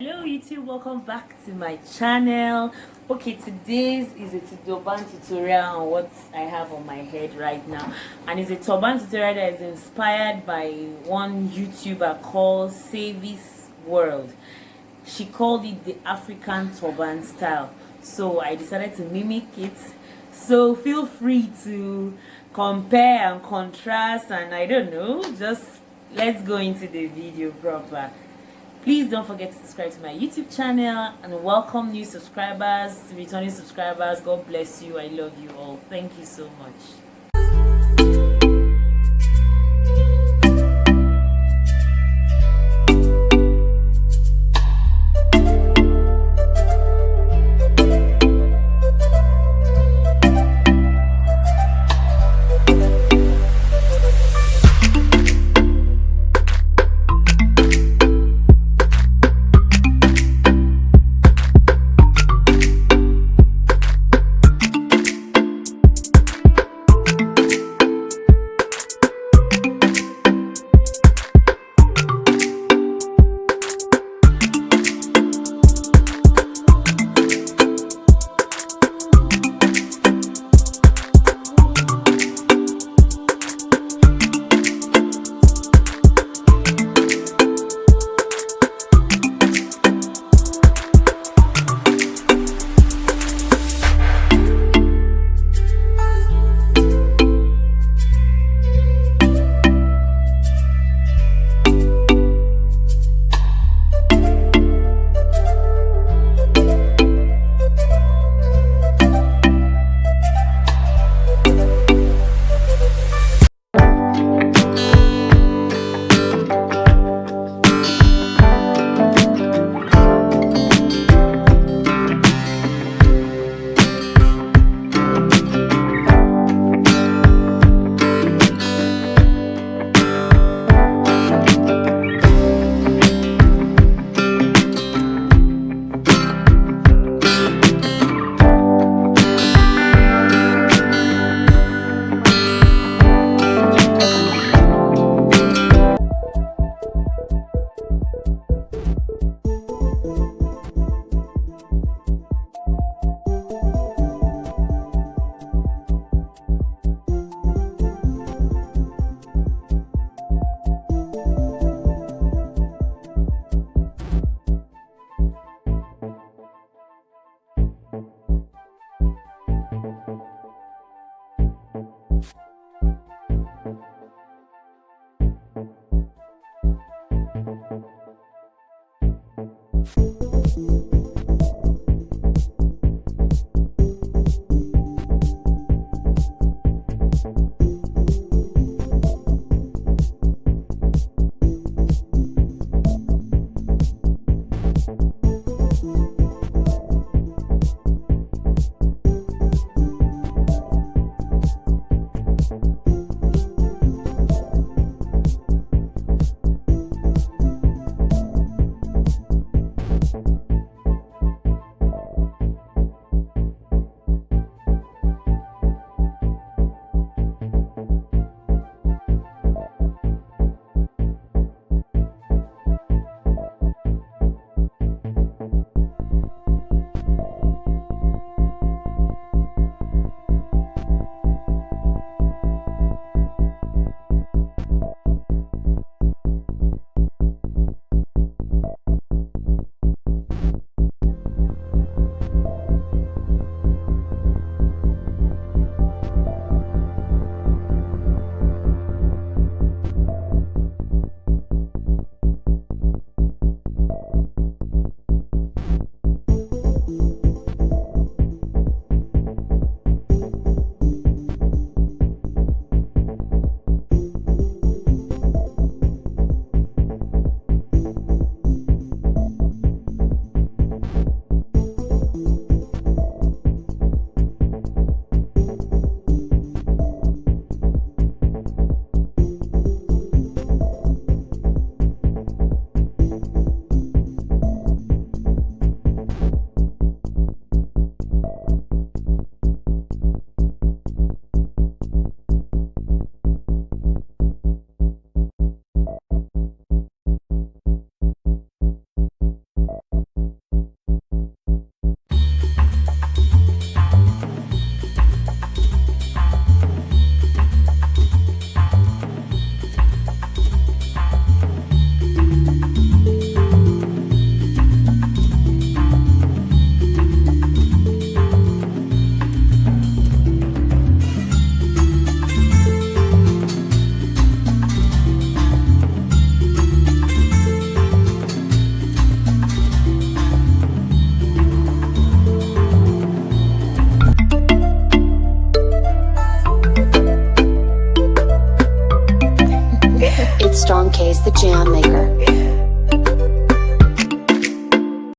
Hello YouTube, welcome back to my channel. Okay, today's is a turban tutorial on what I have on my head right now, and it's a turban tutorial that is inspired by one YouTuber called Savis World. She called it the African turban style, so I decided to mimic it. So feel free to compare and contrast, and I don't know, just let's go into the video proper. Please don't forget to subscribe to my YouTube channel and welcome new subscribers, returning subscribers. God bless you. I love you all. Thank you so much.